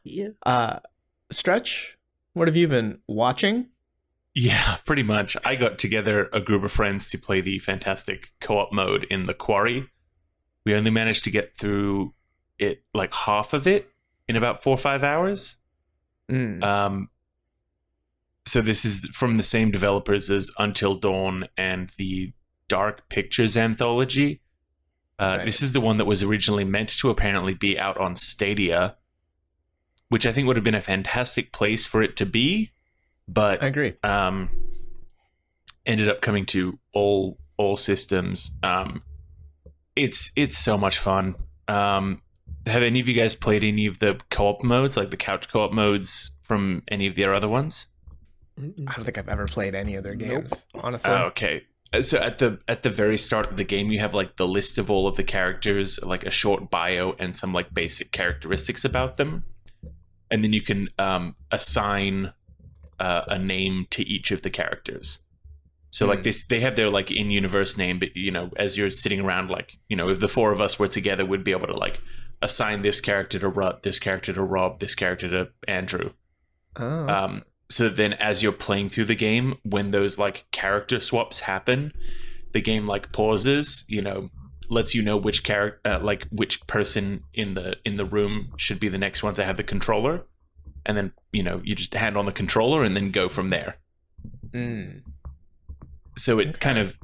Yeah. Stretch, what have you been watching? Yeah, pretty much. I got together a group of friends to play the fantastic co-op mode in the Quarry. We only managed to get through it, like half of it, in about 4 or 5 hours. So this is from the same developers as Until Dawn and the Dark Pictures anthology. Right. This is the one that was originally meant to apparently be out on Stadia, which I think would have been a fantastic place for it to be. But I agree. Ended up coming to all systems. It's so much fun. Have any of you guys played any of the co-op modes, like the couch co-op modes from any of their other ones? I don't think I've ever played any of their games, honestly. Okay. So at the very start of the game, you have like the list of all of the characters, like a short bio and some like basic characteristics about them, and then you can assign a name to each of the characters. So like they have their like in-universe name, but as you're sitting around, like if the four of us were together, we'd be able to like assign this character to Rut, this character to Rob, this character to Andrew. Oh. So then as you're playing through the game, when those like character swaps happen, the game like pauses, lets you know which character, like which person in the room should be the next one to have the controller. And then, you just hand on the controller and then go from there. So it kind of,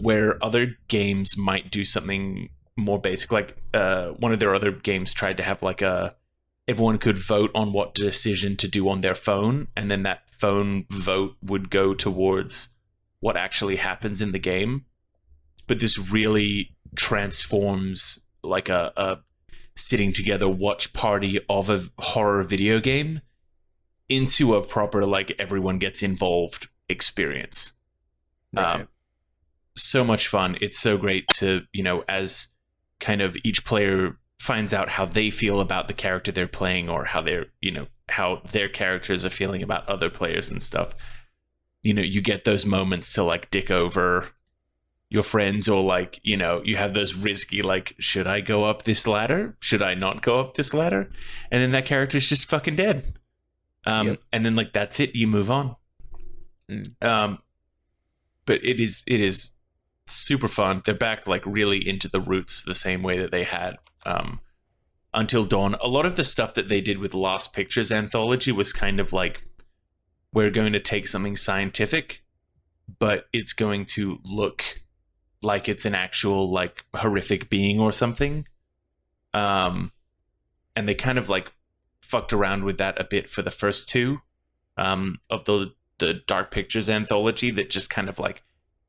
where other games might do something more basic, like one of their other games tried to have like everyone could vote on what decision to do on their phone, and then that phone vote would go towards what actually happens in the game. But this really transforms like a sitting together watch party of a horror video game into a proper like everyone gets involved experience. Right. So much fun. It's so great to, as kind of each player finds out how they feel about the character they're playing, or how they're, how their characters are feeling about other players and stuff. You get those moments to like dick over your friends, or like, you have those risky, like, should I go up this ladder? Should I not go up this ladder? And then that character's just fucking dead. And then like, that's it. You move on. But it is super fun. They're back like really into the roots the same way that they had Until Dawn. A lot of the stuff that they did with Last Pictures anthology was kind of like, we're going to take something scientific, but it's going to look like it's an actual like horrific being or something. And they kind of like fucked around with that a bit for the first two of the Dark Pictures anthology, that just kind of like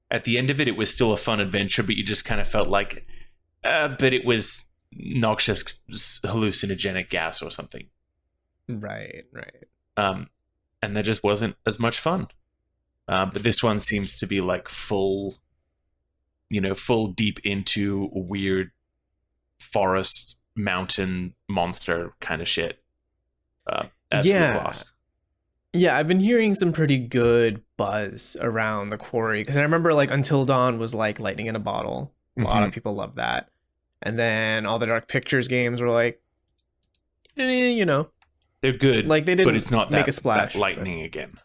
at the end of it, it was still a fun adventure, but you just kind of felt like, but it was noxious hallucinogenic gas or something. Right. and there just wasn't as much fun. But this one seems to be like full deep into weird forest mountain monster kind of shit. Absolute blast. Yeah, I've been hearing some pretty good buzz around the Quarry, because I remember like Until Dawn was like lightning in a bottle. A lot of people love that. And then all the Dark Pictures games were like, they're good, like they didn't but it's not make that, a splash. that lightning again.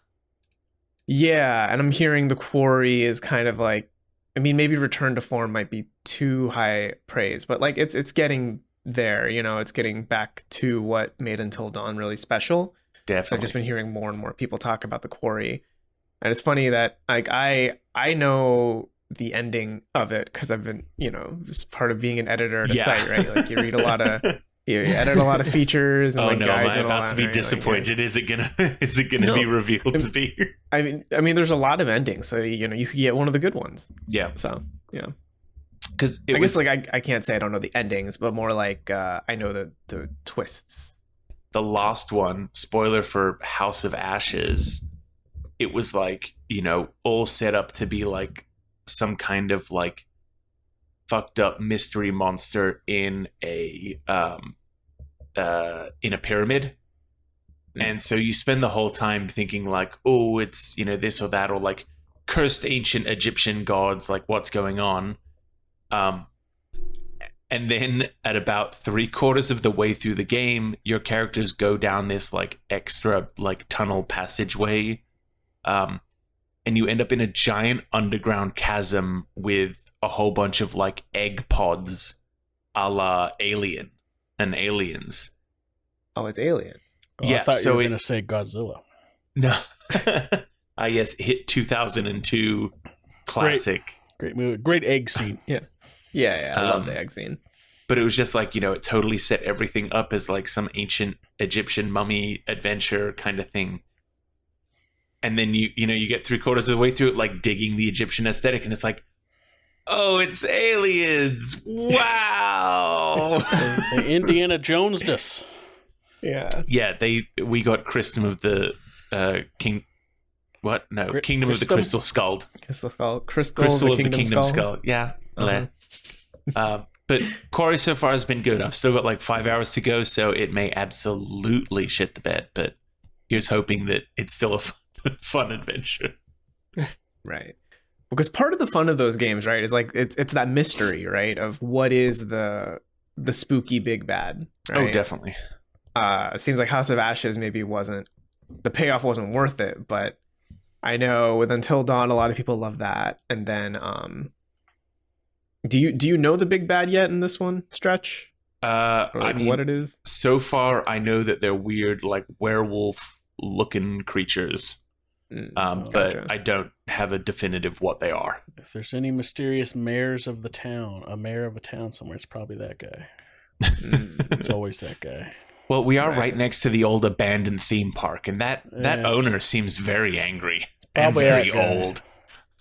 Yeah, and I'm hearing the Quarry is kind of like, I mean, maybe Return to Form might be too high praise, but like it's getting there, it's getting back to what made Until Dawn really special. Definitely. So I've just been hearing more and more people talk about the Quarry. And it's funny that like I know the ending of it because I've been, just part of being an editor at a site, right? Like you read a lot of you edit a lot of features and guides. Am I and all about that, to be right? disappointed? Like, is it gonna be revealed to be? I mean, there's a lot of endings, so you could get one of the good ones. Yeah. So yeah. Because I guess like I can't say I don't know the endings, but more like I know the twists. The last one, spoiler for House of Ashes, it was like, all set up to be like some kind of like fucked up mystery monster in a pyramid. And so you spend the whole time thinking like, oh, it's, this or that, or like cursed ancient Egyptian gods, like what's going on? And then at about 3/4 of the way through the game, your characters go down this like extra like tunnel passageway. And you end up in a giant underground chasm with a whole bunch of like egg pods a la Alien and Aliens. Oh, it's Alien. Oh, Yeah, I thought so you were going to say Godzilla. No. Yes, hit 2002 classic. Great movie. Great egg scene. Yeah, I love the egg scene. But it was just like, it totally set everything up as like some ancient Egyptian mummy adventure kind of thing. And then you get 3/4 of the way through it, like digging the Egyptian aesthetic, and it's like, oh, it's aliens! Wow. The Indiana Jones this. Yeah. Yeah, we got Christum of the King. What? No, Kingdom of the Crystal Skull. Crystal Skull. Crystal of the Kingdom Skull. Yeah. But Quarry so far has been good. I've still got like 5 hours to go, so it may absolutely shit the bed. But here's hoping that it's still a fun adventure. Right. Because part of the fun of those games, right, is like it's that mystery, right, of what is the spooky big bad. Right? Oh, definitely. It seems like House of Ashes maybe the payoff wasn't worth it, but I know with Until Dawn, a lot of people love that. And then, do you know the big bad yet in this one, Stretch? I mean, what it is? So far, I know that they're weird, like werewolf-looking creatures, but Gotcha. I don't have a definitive what they are. If there's any mysterious mayors of the town, a mayor of a town somewhere, it's probably that guy. It's always that guy. Well, we are right next to the old abandoned theme park, and that owner seems very angry and very old.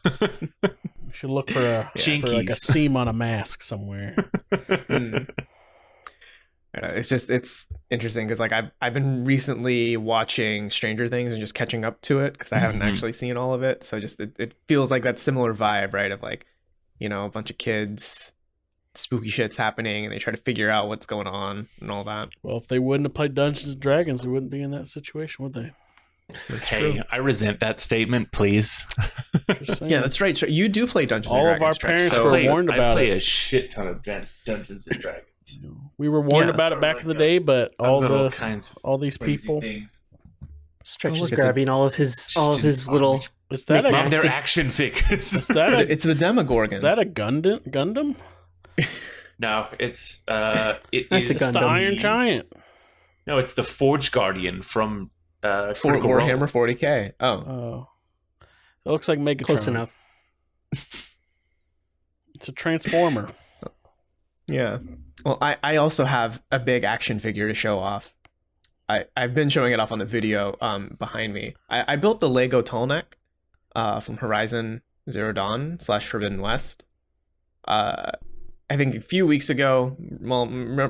We should look for a seam on a mask somewhere. It's interesting because like I've been recently watching Stranger Things and just catching up to it because I haven't actually seen all of it. So just it feels like that similar vibe, right? Of like, a bunch of kids, spooky shit's happening, and they try to figure out what's going on and all that. Well, if they wouldn't have played Dungeons and Dragons, they wouldn't be in that situation, would they? That's hey, true. I resent that statement, please. Yeah, that's right. You do play Dungeons and Dragons. All of our parents were warned about it. I play a shit ton of Dungeons and Dragons. We were warned about it back in the day, but all these people. Stretch is grabbing all of his little. Is that they're action figures? It's the Demogorgon. Is that a Gundam? No, it's That's a Gundam. The Iron Giant. No, it's the Forge Guardian from Warhammer 40K. Oh, it looks like Megatron. Close enough. It's a Transformer. Yeah. Well, I also have a big action figure to show off. I've been showing it off on the video behind me. I built the Lego Tallneck from Horizon Zero Dawn / Forbidden West. I think a few weeks ago, well,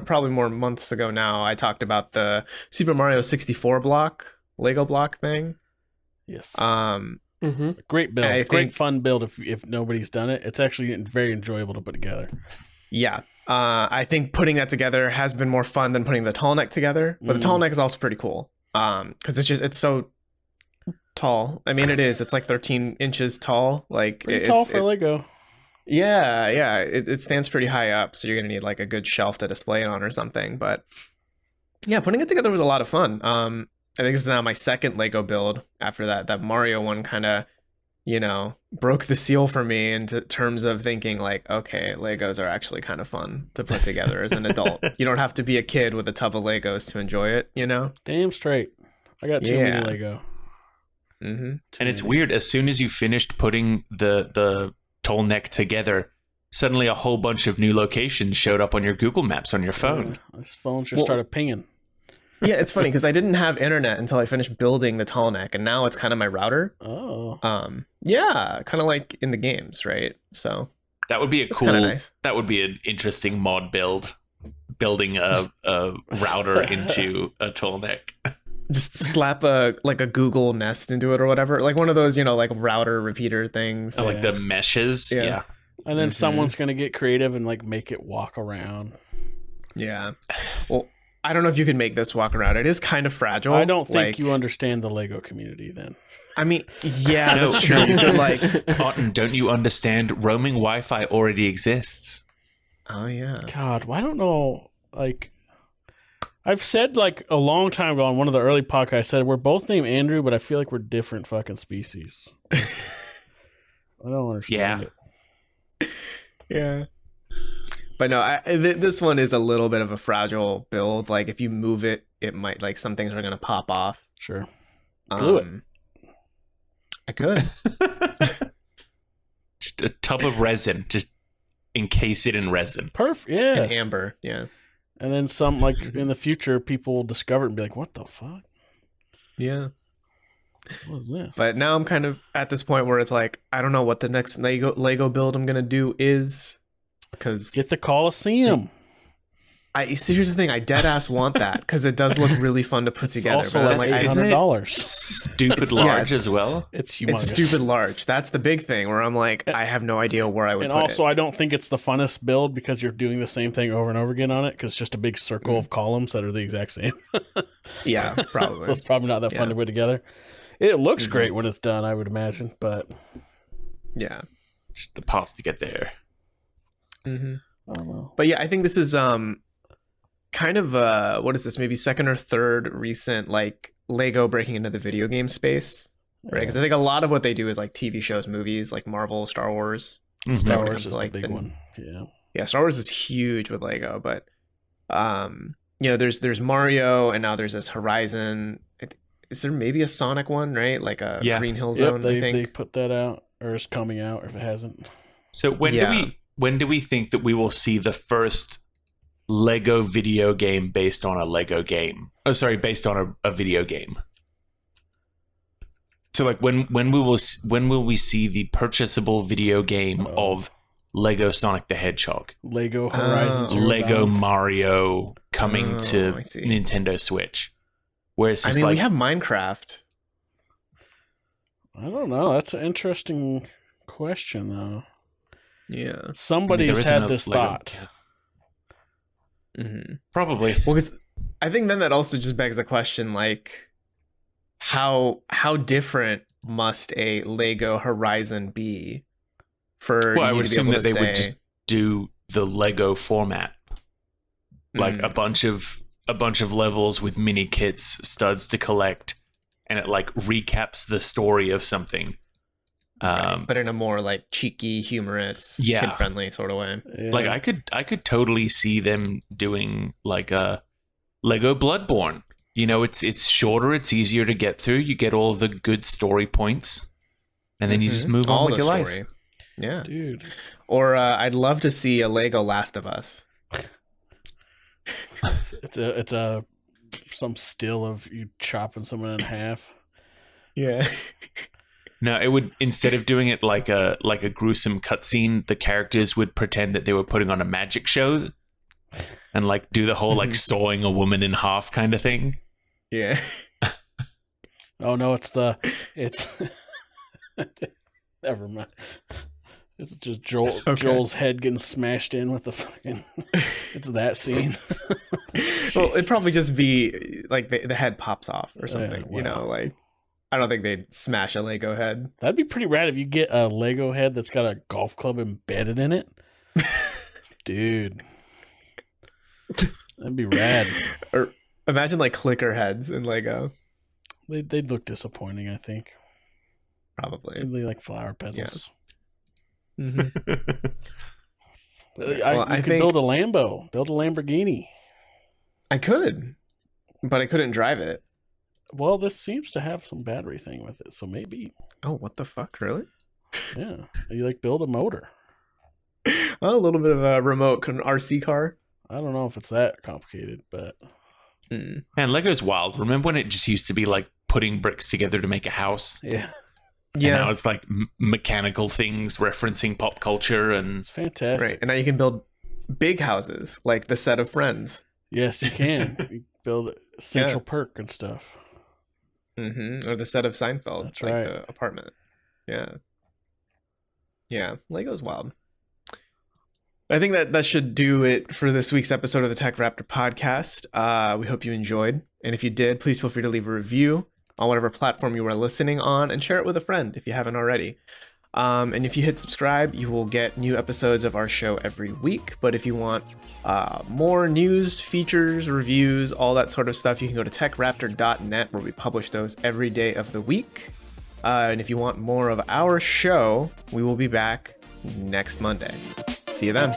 probably more months ago now, I talked about the Super Mario 64 block, Lego block thing. Yes. Mm-hmm. Great build. Great fun build if nobody's done it. It's actually very enjoyable to put together. Yeah. I think putting that together has been more fun than putting the Tallneck together. But the Tallneck is also pretty cool. Because it's so tall. I mean, it is. It's like 13 inches tall. Like pretty tall for Lego. Yeah. It stands pretty high up, so you're gonna need like a good shelf to display it on or something. But yeah, putting it together was a lot of fun. I think this is now my second Lego build after that Mario one kind of, broke the seal for me in terms of thinking like, okay, Legos are actually kind of fun to put together as an adult. You don't have to be a kid with a tub of Legos to enjoy it, Damn straight. I got too many Lego. Mm-hmm. And it's weird, as soon as you finished putting the Tallneck together, suddenly a whole bunch of new locations showed up on your Google Maps on your phone. This phone just started pinging. Yeah, it's funny because I didn't have internet until I finished building the Tallneck, and now it's kind of my router. Oh. Yeah, kind of like in the games, right? So that would be nice. That would be an interesting mod build, building a router into a Tallneck. Just slap a Google Nest into it or whatever, like one of those, like router repeater things. Like the meshes. Yeah. And then someone's gonna get creative and like make it walk around. Yeah. Well, I don't know if you can make this walk around. It is kind of fragile. I don't think you understand the Lego community then. I mean, yeah, that's true. You could Otten, don't you understand? Roaming Wi-Fi already exists. Oh yeah. God, I don't know. Like, I've said like a long time ago on one of the early podcasts, I said we're both named Andrew, but I feel like we're different fucking species. I don't understand it. Yeah. But no, this one is a little bit of a fragile build. Like if you move it, it might some things are gonna pop off. Sure. Glue it. I could. Just a tub of resin. Just encase it in resin. Perfect. Yeah. And amber. Yeah. And then some in the future, people will discover it and be like, "What the fuck?" Yeah. What is this? But now I'm kind of at this point where it's like I don't know what the next Lego build I'm gonna do is. Because get the Coliseum. So here's the thing, I dead ass want that because it does look really fun to put together. Also but like $800. Stupid large as well. It's humongous. It's stupid large. That's the big thing where I'm like, I have no idea where I would. And put also, it. I don't think it's the funnest build because you're doing the same thing over and over again on it because it's just a big circle of columns that are the exact same. Yeah, probably. So it's probably not that fun to put together. It looks great when it's done, I would imagine, but yeah, just the path to get there. Mm-hmm. I don't know. But yeah, I think this is kind of what is this? Maybe second or third recent Lego breaking into the video game space, right? Because I think a lot of what they do is TV shows, movies, like Marvel, Star Wars. Mm-hmm. Star Wars is the big one. Yeah, Star Wars is huge with Lego, but there's Mario, and now there's this Horizon. Is there maybe a Sonic one, right? Like a Green Hill Zone. I think they put that out, or it's coming out if it hasn't. So when do we think that we will see the first Lego video game based on a Lego game? Oh, sorry, based on a video game. So when will we see the purchasable video game of Lego Sonic the Hedgehog, Lego Horizons, Lego Mario coming to Nintendo Switch? Where it's just we have Minecraft. I don't know. That's an interesting question, though. Yeah, somebody's had this thought. Mm-hmm. Probably. Well, because I think then that also just begs the question, how different must a Lego Horizon be for? Well, I would you to be assume able that to they would just do the Lego format, like a bunch of levels with mini kits, studs to collect, and it recaps the story of something. But in a more cheeky, humorous, kid-friendly sort of way. Yeah. I could totally see them doing a Lego Bloodborne. It's shorter, it's easier to get through. You get all the good story points, and then you just move on with your life. Yeah, dude. Or I'd love to see a Lego Last of Us. It's some still of you chopping someone in half. Yeah. No, it would, instead of doing it like a gruesome cutscene, the characters would pretend that they were putting on a magic show and do the whole sawing a woman in half kind of thing. Yeah. Oh no, it's never mind. It's just Joel's head getting smashed in with the fucking. It's that scene. Well, it'd probably just be like the head pops off or something. You know, like I don't think they'd smash a Lego head. That'd be pretty rad if you get a Lego head that's got a golf club embedded in it. Dude, that'd be rad. Or imagine like clicker heads in Lego. They'd look disappointing, I think. Probably. They'd be like flower petals. Yeah. Mm-hmm. I could build a Lambo, build a Lamborghini. I could, but I couldn't drive it. Well, this seems to have some battery thing with it, so maybe. Oh, what the fuck? Really? Yeah, you like build a motor. A little bit of a remote RC car. I don't know if it's that complicated, but man, Lego's wild. Remember when it just used to be like putting bricks together to make a house? Yeah. Yeah. And now it's like mechanical things referencing pop culture, and it's fantastic. Right, and now you can build big houses like the set of Friends. Yes, you can. You build Central Perk and stuff. Mm-hmm. Or the set of Seinfeld. That's like right. The apartment. Yeah. Yeah, Lego's wild. I think that should do it for this week's episode of the TechRaptor podcast. We hope you enjoyed. And if you did, please feel free to leave a review on whatever platform you are listening on and share it with a friend if you haven't already. And if you hit subscribe, you will get new episodes of our show every week. But if you want more news, features, reviews, all that sort of stuff, you can go to techraptor.net where we publish those every day of the week. And if you want more of our show, we will be back next Monday. See you then.